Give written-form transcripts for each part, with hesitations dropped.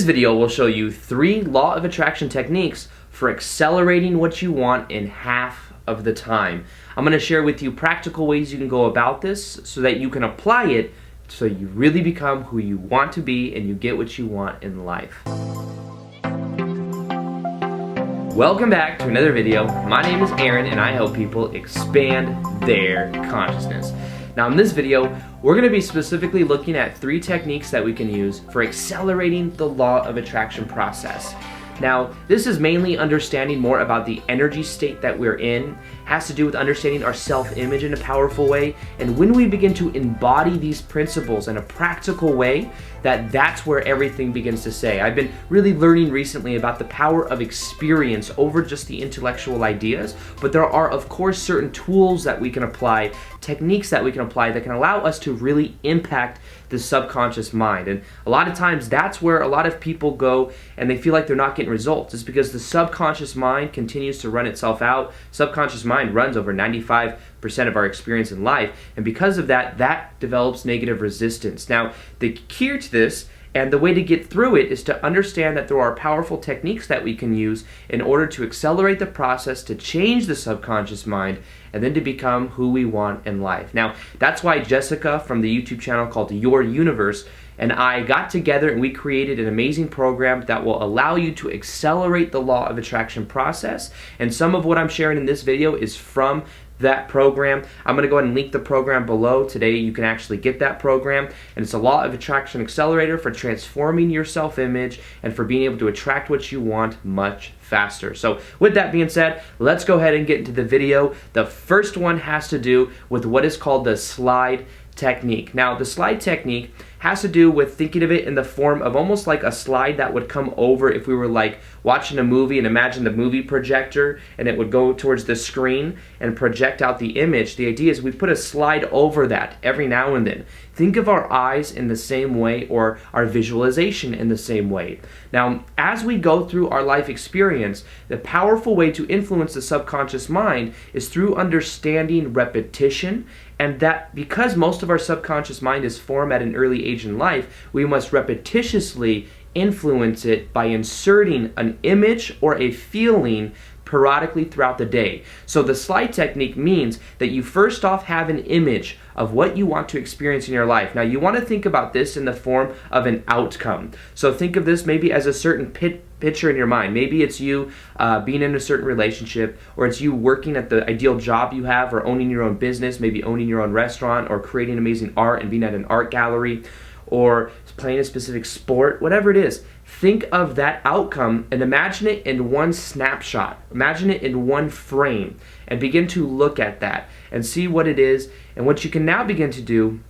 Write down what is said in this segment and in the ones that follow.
video will show you 3 law of attraction techniques for accelerating what you want in half of the time. I'm going to share with you practical ways you can go about this so that you can apply it so you really become who you want to be and you get what you want in life. Welcome back to another video. My name is Aaron and I help people expand their consciousness. Now in this video, we're going to be specifically looking at 3 techniques that we can use for accelerating the law of attraction process. Now, this is mainly understanding more about the energy state that we're in, has to do with understanding our self-image in a powerful way, and when we begin to embody these principles in a practical way, that's where everything begins to say. I've been really learning recently about the power of experience over just the intellectual ideas, but there are of course certain tools that we can apply, techniques that we can apply that can allow us to really impact the subconscious mind. And a lot of times that's where a lot of people go and they feel like they're not getting results. It's because the subconscious mind continues to run itself out. Subconscious mind runs over 95% of our experience in life, and because of that, that develops negative resistance. Now, the key to this and the way to get through it is to understand that there are powerful techniques that we can use in order to accelerate the process to change the subconscious mind and then to become who we want in life. Now, that's why Jessica from the YouTube channel called Your Universe and I got together and we created an amazing program that will allow you to accelerate the law of attraction process. And some of what I'm sharing in this video is from that program. I'm going to go ahead and link the program below. Today you can actually get that program, and it's a law of attraction accelerator for transforming your self-image and for being able to attract what you want much faster. So with that being said, let's go ahead and get into the video. The first one has to do with what is called the slide technique. Now, the slide technique has to do with thinking of it in the form of almost like a slide that would come over if we were like watching a movie, and imagine the movie projector and it would go towards the screen and project out the image. The idea is we put a slide over that every now and then. Think of our eyes in the same way, or our visualization in the same way. Now, as we go through our life experience, the powerful way to influence the subconscious mind is through understanding repetition, and that because most of our subconscious mind is formed at an early age in life, we must repetitiously influence it by inserting an image or a feeling periodically throughout the day. So the slide technique means that you first off have an image of what you want to experience in your life. Now you want to think about this in the form of an outcome. So think of this maybe as a certain picture in your mind. Maybe it's you being in a certain relationship, or it's you working at the ideal job you have, or owning your own business, maybe owning your own restaurant, or creating amazing art and being at an art gallery, or playing a specific sport, whatever it is. Think of that outcome and imagine it in one snapshot. Imagine it in one frame and begin to look at that and see what it is. And what you can now begin to do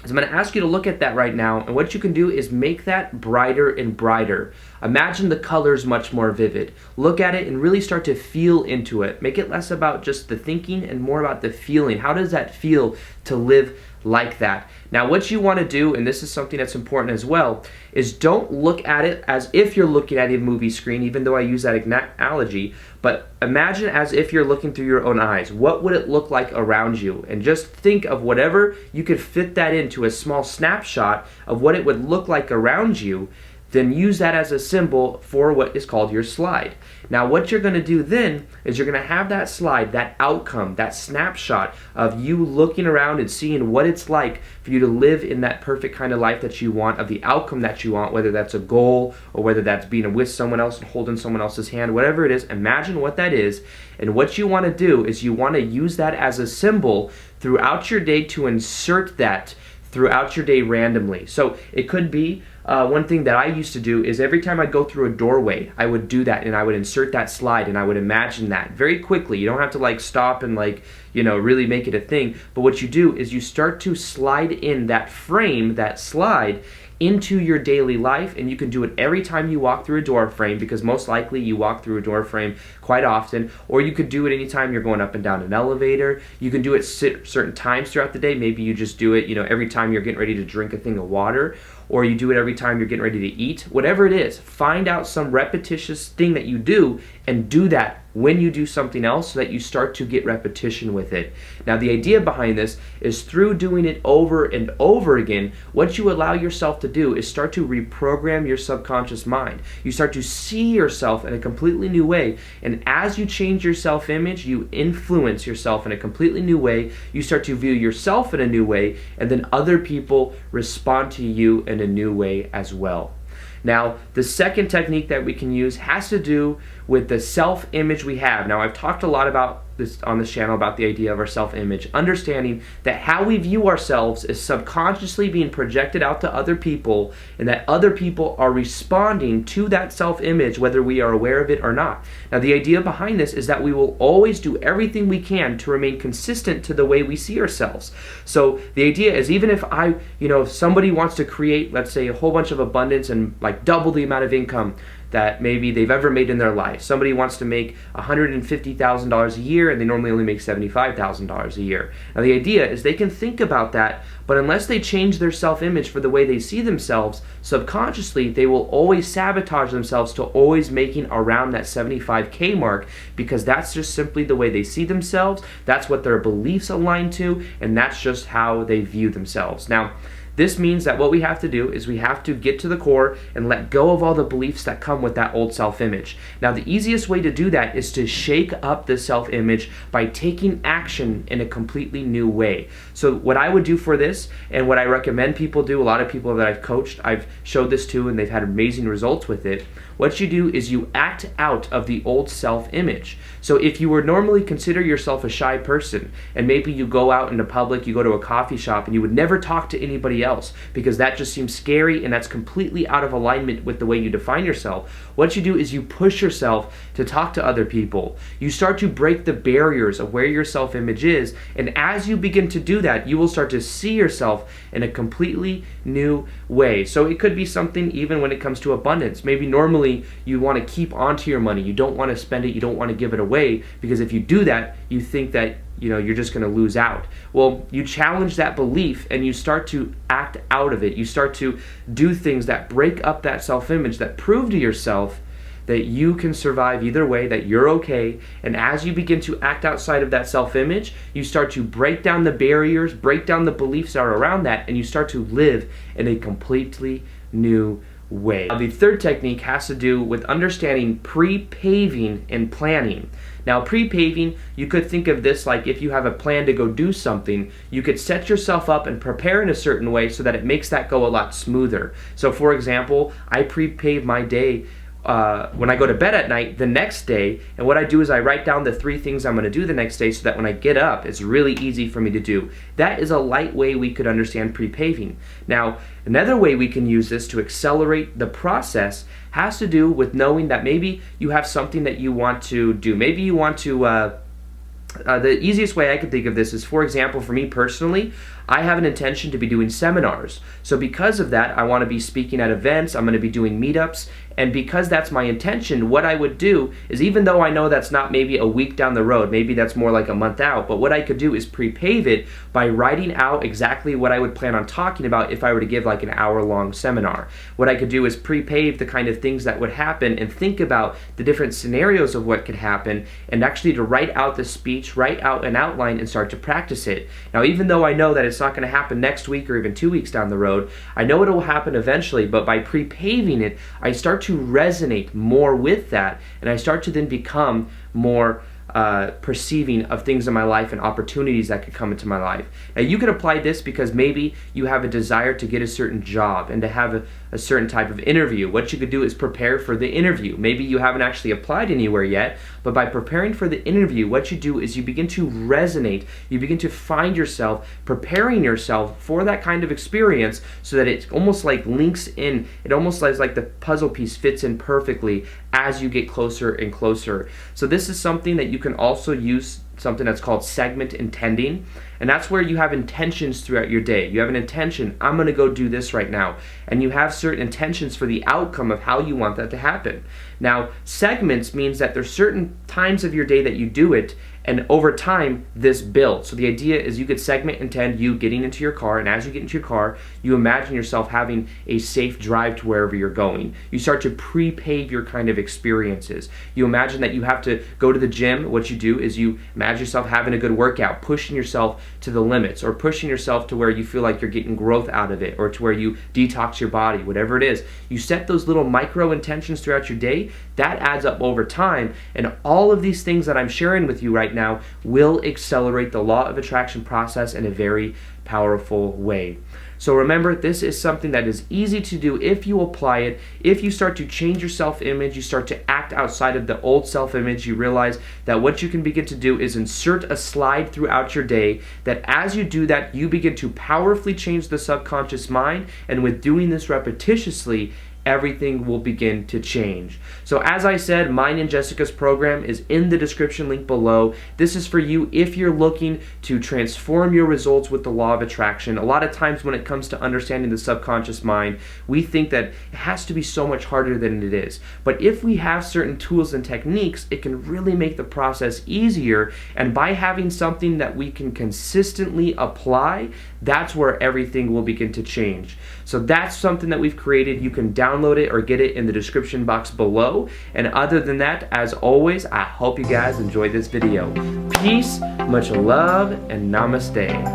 is I'm going to ask you to look at that right now, and what you can do is make that brighter and brighter. Imagine the colors much more vivid. Look at it and really start to feel into it. Make it less about just the thinking and more about the feeling. How does that feel to live like that? Now what you want to do, and this is something that's important as well, is don't look at it as if you're looking at a movie screen, even though I use that analogy, but imagine as if you're looking through your own eyes. What would it look like around you? And just think of whatever you could fit that into a small snapshot of what it would look like around you. Then use that as a symbol for what is called your slide. Now what you're going to do then is you're going to have that slide, that outcome, that snapshot of you looking around and seeing what it's like for you to live in that perfect kind of life that you want, of the outcome that you want, whether that's a goal or whether that's being with someone else and holding someone else's hand, whatever it is. Imagine what that is, and what you want to do is you want to use that as a symbol throughout your day to insert that throughout your day randomly. So it could be one thing that I used to do is every time I go through a doorway, I would do that and I would insert that slide and I would imagine that very quickly. You don't have to like stop and like, you know, really make it a thing. But what you do is you start to slide in that frame, that slide, into your daily life, and you can do it every time you walk through a door frame, because most likely you walk through a door frame quite often, or you could do it anytime you're going up and down an elevator. You can do it certain times throughout the day. Maybe you just do it, you know, every time you're getting ready to drink a thing of water, or you do it every time you're getting ready to eat, whatever it is, find out some repetitious thing that you do and do that when you do something else so that you start to get repetition with it. Now, the idea behind this is through doing it over and over again, what you allow yourself to do is start to reprogram your subconscious mind. You start to see yourself in a completely new way, and as you change your self-image, you influence yourself in a completely new way. You start to view yourself in a new way, and then other people respond to you in a new way as well. Now, the second technique that we can use has to do with the self-image we have. Now, I've talked a lot about this on this channel about the idea of our self-image, understanding that how we view ourselves is subconsciously being projected out to other people, and that other people are responding to that self-image whether we are aware of it or not. Now, the idea behind this is that we will always do everything we can to remain consistent to the way we see ourselves. So the idea is, even if if somebody wants to create, let's say, a whole bunch of abundance and like double the amount of income that maybe they've ever made in their life. Somebody wants to make $150,000 a year and they normally only make $75,000 a year. Now, the idea is they can think about that, but unless they change their self-image for the way they see themselves, subconsciously they will always sabotage themselves to always making around that 75K mark, because that's just simply the way they see themselves, that's what their beliefs align to, and that's just how they view themselves. Now, this means that what we have to do is we have to get to the core and let go of all the beliefs that come with that old self-image. Now, the easiest way to do that is to shake up the self-image by taking action in a completely new way. So what I would do for this, and what I recommend people do, a lot of people that I've coached, I've showed this to, and they've had amazing results with it. What you do is you act out of the old self-image. So if you would normally consider yourself a shy person, and maybe you go out into public, you go to a coffee shop, and you would never talk to anybody else because that just seems scary and that's completely out of alignment with the way you define yourself, what you do is you push yourself to talk to other people. You start to break the barriers of where your self-image is, and as you begin to do that, you will start to see yourself in a completely new way. So it could be something even when it comes to abundance. Maybe normally you want to keep onto your money. You don't want to spend it. You don't want to give it away, because if you do that, you think that you're just going to lose out. Well, you challenge that belief and you start to act out of it. You start to do things that break up that self-image, that prove to yourself that you can survive either way, that you're okay. And as you begin to act outside of that self-image, you start to break down the barriers, break down the beliefs that are around that, and you start to live in a completely new way. Now, the third technique has to do with understanding pre-paving and planning. Now, pre-paving, you could think of this like if you have a plan to go do something, you could set yourself up and prepare in a certain way so that it makes that go a lot smoother. So for example, I pre-pave my day when I go to bed at night the next day, and what I do is I write down the 3 things I'm going to do the next day so that when I get up, it's really easy for me to do. That is a light way we could understand pre-paving. Now, another way we can use this to accelerate the process has to do with knowing that maybe you have something that you want to do. Maybe you want to the easiest way I can think of this is, for example, for me personally, I have an intention to be doing seminars. So because of that, I want to be speaking at events, I'm going to be doing meetups, and because that's my intention, what I would do is, even though I know that's not maybe a week down the road, maybe that's more like a month out, but what I could do is pre-pave it by writing out exactly what I would plan on talking about if I were to give like an hour-long seminar. What I could do is pre-pave the kind of things that would happen and think about the different scenarios of what could happen, and actually to write out the speech, write out an outline, and start to practice it. Now, even though I know that it's not going to happen next week or even 2 weeks down the road, I know it will happen eventually, but by pre-paving it, I start to resonate more with that, and I start to then become more perceiving of things in my life and opportunities that could come into my life. Now, you could apply this because maybe you have a desire to get a certain job and to have a certain type of interview. What you could do is prepare for the interview. Maybe you haven't actually applied anywhere yet, but by preparing for the interview, what you do is you begin to resonate, you begin to find yourself preparing yourself for that kind of experience, so that it almost like links in, it almost like the puzzle piece fits in perfectly as you get closer and closer. So this is something that you can also use something that's called segment intending, and that's where you have intentions throughout your day. You have an intention, I'm going to go do this right now, and you have certain intentions for the outcome of how you want that to happen. Now, segments means that there's certain times of your day that you do it, and over time, this builds. So the idea is you could segment intend you getting into your car, and as you get into your car, you imagine yourself having a safe drive to wherever you're going. You start to pre-pave your kind of experiences. You imagine that you have to go to the gym. What you do is you imagine yourself having a good workout, pushing yourself to the limits, or pushing yourself to where you feel like you're getting growth out of it, or to where you detox your body, whatever it is. You set those little micro intentions throughout your day. That adds up over time, and all of these things that I'm sharing with you right now will accelerate the law of attraction process in a very powerful way. So remember, this is something that is easy to do if you apply it. If you start to change your self-image, you start to act outside of the old self-image, you realize that what you can begin to do is insert a slide throughout your day, that as you do that, you begin to powerfully change the subconscious mind, and with doing this repetitiously, everything will begin to change. So as I said, mine and Jessica's program is in the description link below. This is for you if you're looking to transform your results with the law of attraction. A lot of times when it comes to understanding the subconscious mind, we think that it has to be so much harder than it is. But if we have certain tools and techniques, it can really make the process easier. And by having something that we can consistently apply, that's where everything will begin to change. So that's something that we've created. You can download it or get it in the description box below. And other than that, as always, I hope you guys enjoyed this video. Peace, much love, and namaste.